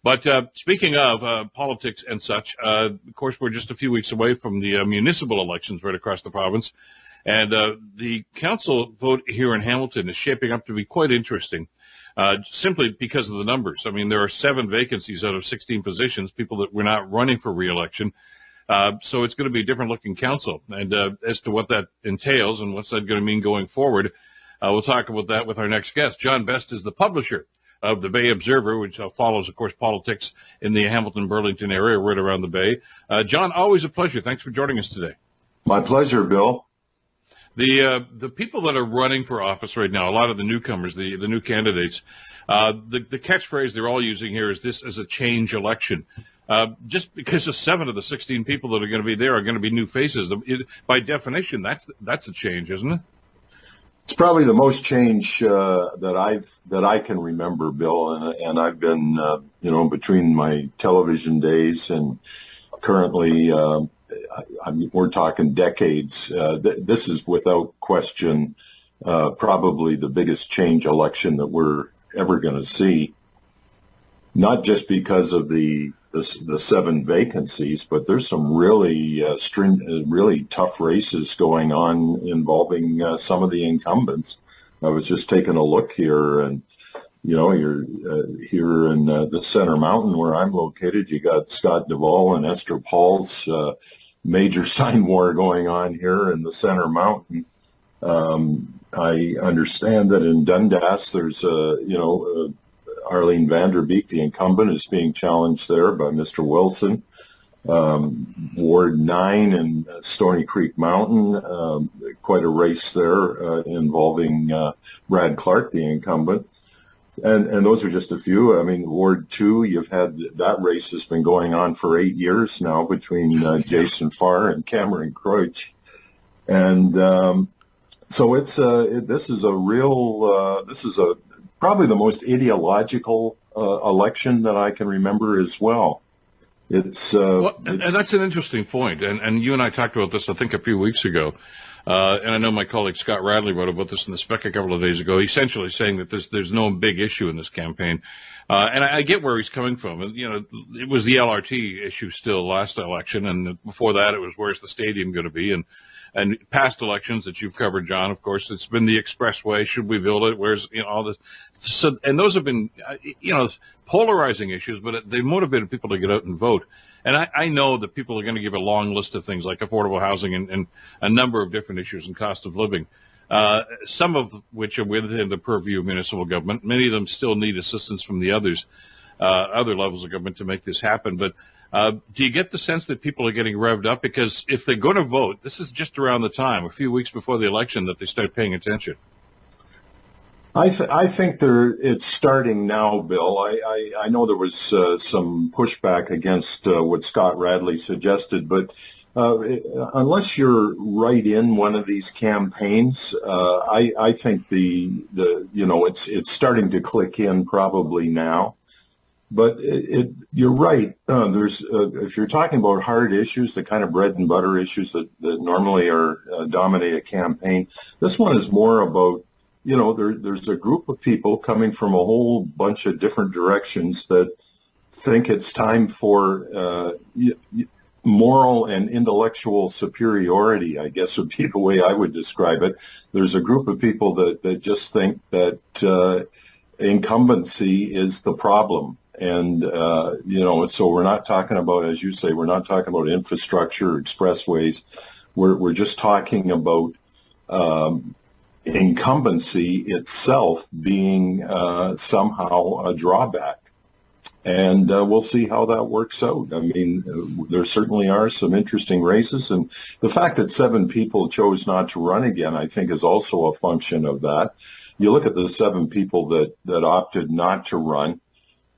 But speaking of politics and such, of course, we're just a few weeks away from the municipal elections right across the province. And the council vote here in Hamilton is shaping up to be quite interesting, simply because of the numbers. I mean, there are 7 vacancies out of 16 positions, people that were not running for re-election. So it's going to be a different-looking council. And as to what that entails and what's that going to mean going forward, we'll talk about that with our next guest. John Best is the publisher of the Bay Observer, which follows, of course, politics in the Hamilton-Burlington area, right around the Bay. John, always a pleasure. Thanks for joining us today. My pleasure, Bill. The people that are running for office right now, a lot of the newcomers, the new candidates, the catchphrase they're all using here is this is a change election. Just because the 7 of the 16 people that are going to be there are going to be new faces, by definition, that's a change, isn't it? It's probably the most change that I can remember, Bill, and I've been between my television days and currently. I mean, we're talking decades. This is without question probably the biggest change election that we're ever going to see. Not just because of the 7 vacancies, but there's some really really tough races going on involving some of the incumbents. I was just taking a look here, and you're here in the Center Mountain where I'm located. You got Scott Duvall and Esther Paul's major sign war going on here in the Center Mountain. I understand that in Dundas there's Arlene Vanderbeek, the incumbent, is being challenged there by Mr. Wilson. Ward 9 in Stony Creek Mountain, quite a race there involving Brad Clark, the incumbent. And those are just a few. I mean, Ward 2, you've had that race has been going on for 8 years now between Jason Farr and Cameron Croich. And so this is probably the most ideological election that I can remember as well. And that's an interesting point. And you and I talked about this, I think, a few weeks ago. And I know my colleague Scott Radley wrote about this in the Spec a couple of days ago, essentially saying that there's no big issue in this campaign. And I get where he's coming from. It was the LRT issue still last election, and before that it was where's the stadium going to be, and past elections that you've covered, John, of course, it's been the expressway. Should we build it? Where's all this? So, and those have been polarizing issues, but they motivated people to get out and vote. And I know that people are going to give a long list of things like affordable housing and a number of different issues and cost of living, some of which are within the purview of municipal government. Many of them still need assistance from the other levels of government to make this happen. But do you get the sense that people are getting revved up? Because if they're going to vote, this is just around the time, a few weeks before the election, that they start paying attention. I think it's starting now, Bill. I know there was some pushback against what Scott Radley suggested, but unless you're right in one of these campaigns, I think it's starting to click in probably now. But you're right. If you're talking about hard issues, the kind of bread and butter issues that normally dominate a campaign, this one is more about. There's a group of people coming from a whole bunch of different directions that think it's time for moral and intellectual superiority, I guess would be the way I would describe it. There's a group of people that just think that incumbency is the problem. And, so we're not talking about, as you say, we're not talking about infrastructure, expressways. We're just talking about incumbency itself being somehow a drawback. And we'll see how that works out. I mean, there certainly are some interesting races. And the fact that 7 people chose not to run again, I think, is also a function of that. You look at the 7 people that opted not to run,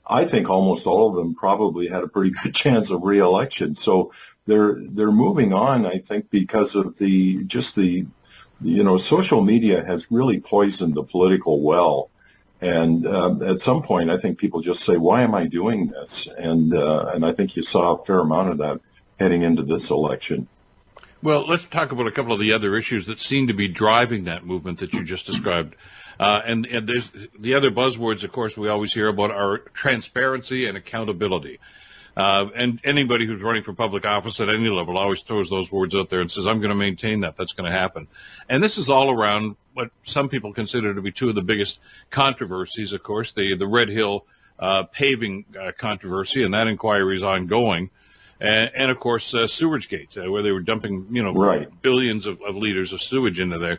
I think almost all of them probably had a pretty good chance of re-election. So they're moving on, I think, because of social media has really poisoned the political well. And at some point, I think people just say, why am I doing this? And I think you saw a fair amount of that heading into this election. Well, let's talk about a couple of the other issues that seem to be driving that movement that you just described. And there's the other buzzwords, of course, we always hear about are transparency and accountability. And anybody who's running for public office at any level always throws those words out there and says, I'm going to maintain that. That's going to happen. And this is all around what some people consider to be two of the biggest controversies, of course, the Red Hill paving controversy, and that inquiry is ongoing. And of course, Sewagegate, where they were dumping, Right. billions of liters of sewage into there.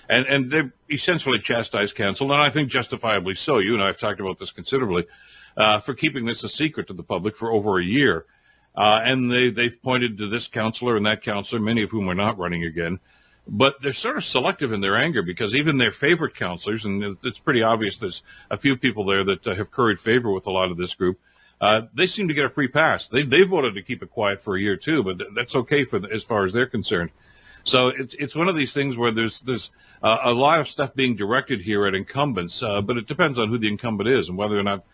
And they've essentially chastised council, and I think justifiably so. You and I have talked about this considerably, for keeping this a secret to the public for over a year. And they've pointed to this councillor and that councillor, many of whom are not running again. But they're sort of selective in their anger, because even their favorite councillors, and it's pretty obvious there's a few people there that have curried favor with a lot of this group, they seem to get a free pass. They voted to keep it quiet for a year too, but that's okay as far as they're concerned. So it's one of these things where there's a lot of stuff being directed here at incumbents, but it depends on who the incumbent is and whether or not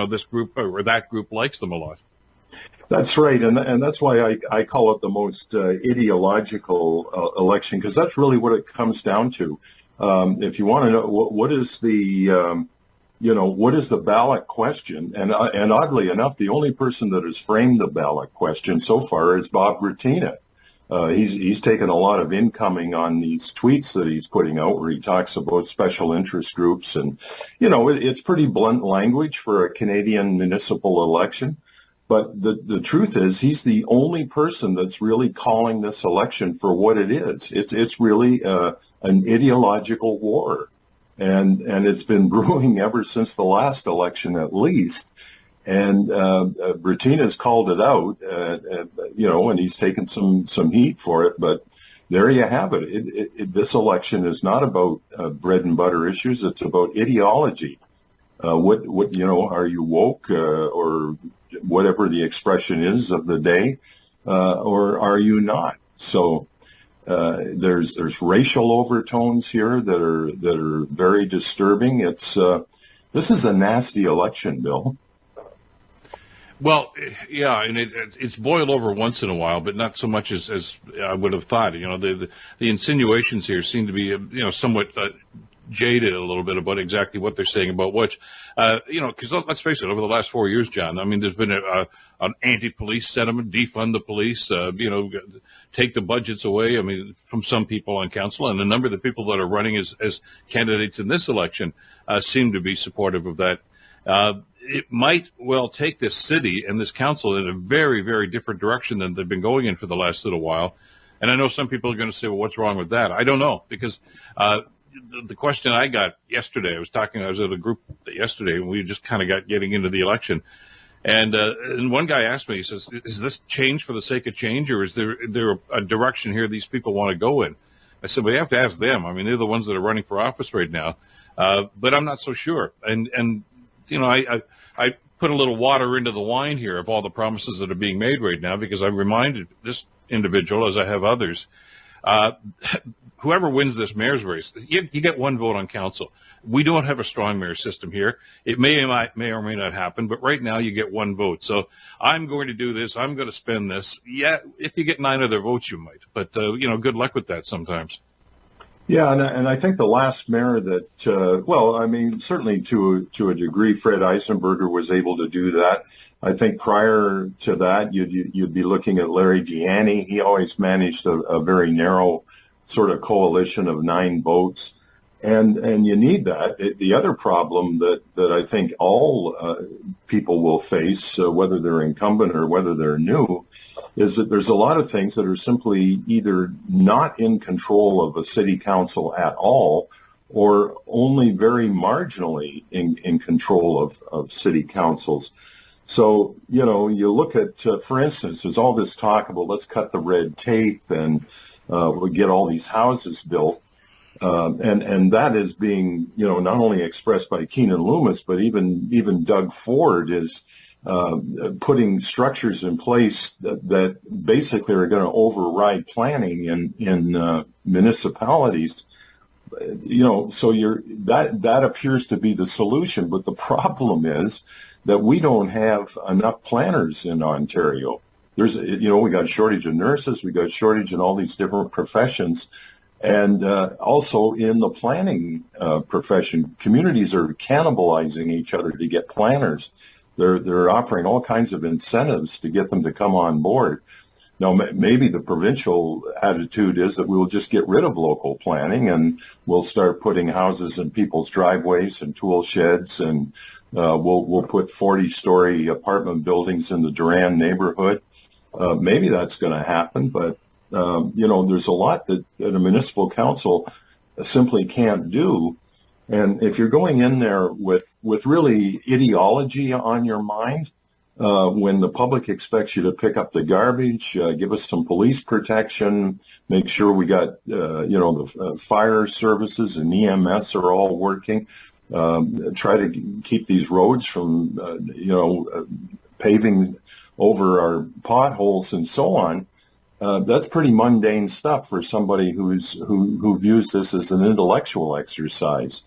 this group or that group likes them a lot. That's right, and that's why I call it the most ideological election, because that's really what it comes down to. If you want to know what is the what is the ballot question, and oddly enough, the only person that has framed the ballot question so far is Bob Bratina. He's taken a lot of incoming on these tweets that he's putting out, where he talks about special interest groups, and it's pretty blunt language for a Canadian municipal election. But the truth is, he's the only person that's really calling this election for what it is. It's really an ideological war, and it's been brewing ever since the last election, at least. And Bratina's called it out, and he's taken some heat for it. But there you have it. This election is not about bread and butter issues. It's about ideology. What are you woke or whatever the expression is of the day, or are you not? So there's racial overtones here that are very disturbing. This is a nasty election, Bill. Well, yeah, and it's boiled over once in a while, but not so much as I would have thought. The insinuations here seem to be somewhat jaded a little bit about exactly what they're saying about which, because let's face it, over the last 4 years, John, I mean, there's been an anti-police sentiment, defund the police, take the budgets away, I mean, from some people on council, and a number of the people that are running as candidates in this election seem to be supportive of that. It might well take this city and this council in a very, very different direction than they've been going in for the last little while. And I know some people are going to say, well, what's wrong with that? I don't know, because the question I got yesterday, I was at a group yesterday, and we just kind of got getting into the election. And one guy asked me, he says, is this change for the sake of change, or is there a direction here these people want to go in? I said, well, you have to ask them. I mean, they're the ones that are running for office right now. But I'm not so sure. And I put a little water into the wine here of all the promises that are being made right now, because I reminded this individual, as I have others, whoever wins this mayor's race, you get one vote on council. We don't have a strong mayor system here. It may or may not happen, but right now you get one vote. So I'm going to do this. I'm going to spend this. Yeah, if you get 9 other votes, you might. But, good luck with that sometimes. Yeah, and I think the last mayor that, certainly to a degree, Fred Eisenberger was able to do that. I think prior to that, you'd be looking at Larry Gianni. He always managed a very narrow sort of coalition of 9 votes, and you need that. The other problem that I think all people will face, whether they're incumbent or whether they're new, is that there's a lot of things that are simply either not in control of a city council at all, or only very marginally in control of city councils. So, you look at, for instance, there's all this talk about let's cut the red tape and we get all these houses built. And that is being, not only expressed by Keenan Loomis, but even Doug Ford is putting structures in place that basically are going to override planning in municipalities. So that appears to be the solution, but the problem is that we don't have enough planners in Ontario. We got a shortage of nurses, we got a shortage in all these different professions, And also in the planning profession, communities are cannibalizing each other to get planners. They're offering all kinds of incentives to get them to come on board. Now, maybe the provincial attitude is that we'll just get rid of local planning and we'll start putting houses in people's driveways and tool sheds, and we'll put 40-story apartment buildings in the Durand neighborhood. Maybe that's going to happen, but there's a lot that a municipal council simply can't do. And if you're going in there with really ideology on your mind, when the public expects you to pick up the garbage, give us some police protection, make sure we got, the fire services and EMS are all working, try to keep these roads from, paving over our potholes and so on. That's pretty mundane stuff for somebody who views this as an intellectual exercise.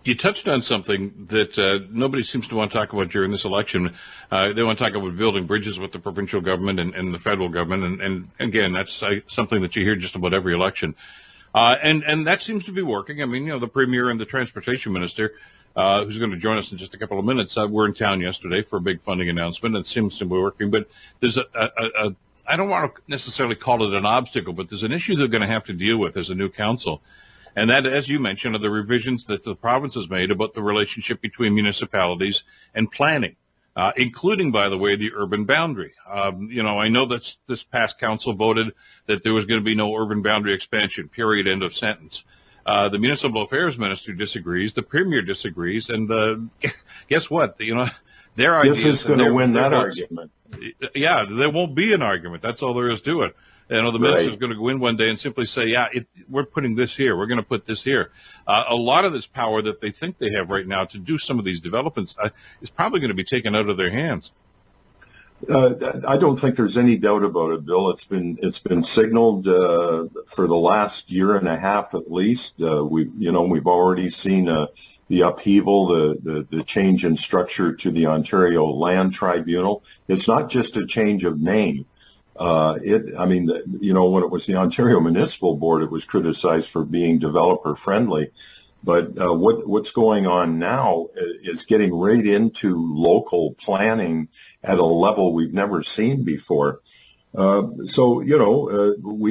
You touched on something that nobody seems to want to talk about during this election. They want to talk about building bridges with the provincial government and the federal government. And again, that's something that you hear just about every election. And that seems to be working. I mean, the Premier and the Transportation Minister, who's going to join us in just a couple of minutes, were in town yesterday for a big funding announcement. It seems to be working. But there's I don't want to necessarily call it an obstacle, but there's an issue they're going to have to deal with as a new council. And that, as you mentioned, are the revisions that the province has made about the relationship between municipalities and planning, including, by the way, the urban boundary. I know that this past council voted that there was going to be no urban boundary expansion, period, end of sentence. The municipal affairs minister disagrees, the premier disagrees, and guess what? Their ideas. This is going to win that argument. Yeah, there won't be an argument. That's all there is to it. The minister is going to go in one day and simply say, we're putting this here. We're going to put this here. A lot of this power that they think they have right now to do some of these developments is probably going to be taken out of their hands. I don't think there's any doubt about it, Bill. It's been signaled for the last year and a half at least. We've already seen the upheaval, the change in structure to the Ontario Land Tribunal. It's not just a change of name. When it was the Ontario Municipal Board, it was criticized for being developer friendly. But what's going on now is getting right into local planning at a level we've never seen before. We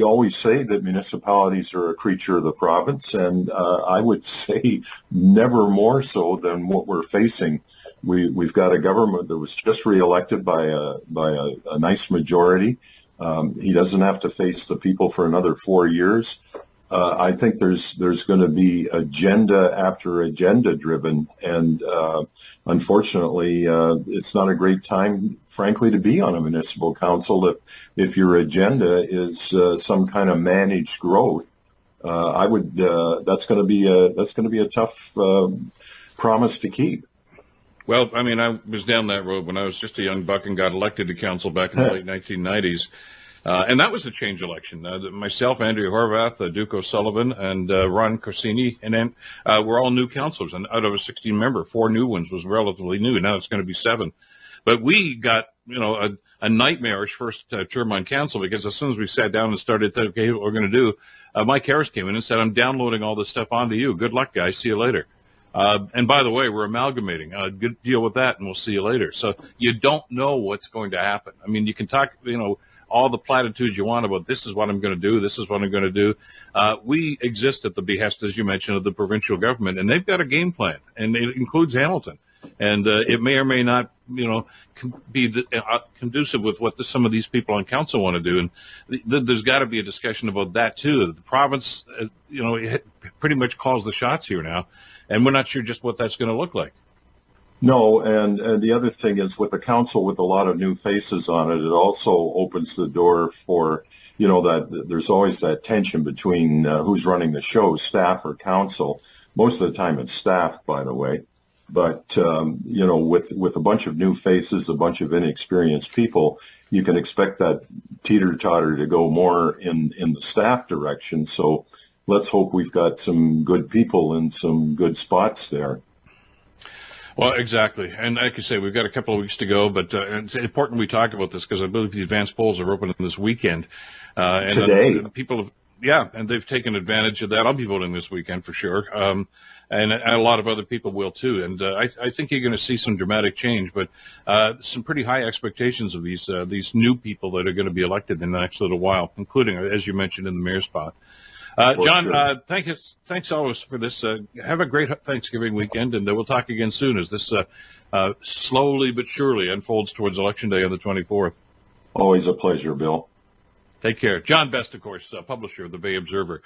always say that municipalities are a creature of the province, and I would say never more so than what we're facing. We've got a government that was just reelected by a nice majority. He doesn't have to face the people for another 4 years. I think there's going to be agenda after agenda driven, and unfortunately, it's not a great time, frankly, to be on a municipal council if your agenda is some kind of managed growth. That's going to be a tough promise to keep. Well, I mean, I was down that road when I was just a young buck and got elected to council back in the late 1990s. And that was a change election. Myself, Andrea Horvath, Duke O'Sullivan, and Ron Corsini, and then we're all new councillors. And out of a 16-member, 4 new ones was relatively new. Now it's going to be 7. But we got, a nightmarish first term on council, because as soon as we sat down and started thinking, okay, what we're going to do, Mike Harris came in and said, I'm downloading all this stuff onto you. Good luck, guys. See you later. And by the way, we're amalgamating. Good deal with that, and we'll see you later. So you don't know what's going to happen. I mean, you can talk, all the platitudes you want about this is what I'm going to do, this is what I'm going to do. We exist at the behest, as you mentioned, of the provincial government, and they've got a game plan, and it includes Hamilton. And it may or may not, be conducive with what some of these people on council want to do. And there's got to be a discussion about that, too. The province, it pretty much calls the shots here now, and we're not sure just what that's going to look like. No, and the other thing is, with a council with a lot of new faces on it, it also opens the door for, that there's always that tension between who's running the show, staff or council. Most of the time it's staff, by the way. But, with a bunch of new faces, a bunch of inexperienced people, you can expect that teeter-totter to go more in the staff direction. So let's hope we've got some good people in some good spots there. Well, exactly. And like I say, we've got a couple of weeks to go, but it's important we talk about this because I believe the advanced polls are open this weekend. Today. Yeah, and they've taken advantage of that. I'll be voting this weekend for sure, and a lot of other people will too. And I think you're going to see some dramatic change, but some pretty high expectations of these new people that are going to be elected in the next little while, including, as you mentioned, in the mayor's spot. John, sure. Thanks always for this. Have a great Thanksgiving weekend, and we'll talk again soon as this slowly but surely unfolds towards Election Day on the 24th. Always a pleasure, Bill. Take care. John Best, of course, publisher of the Bay Observer.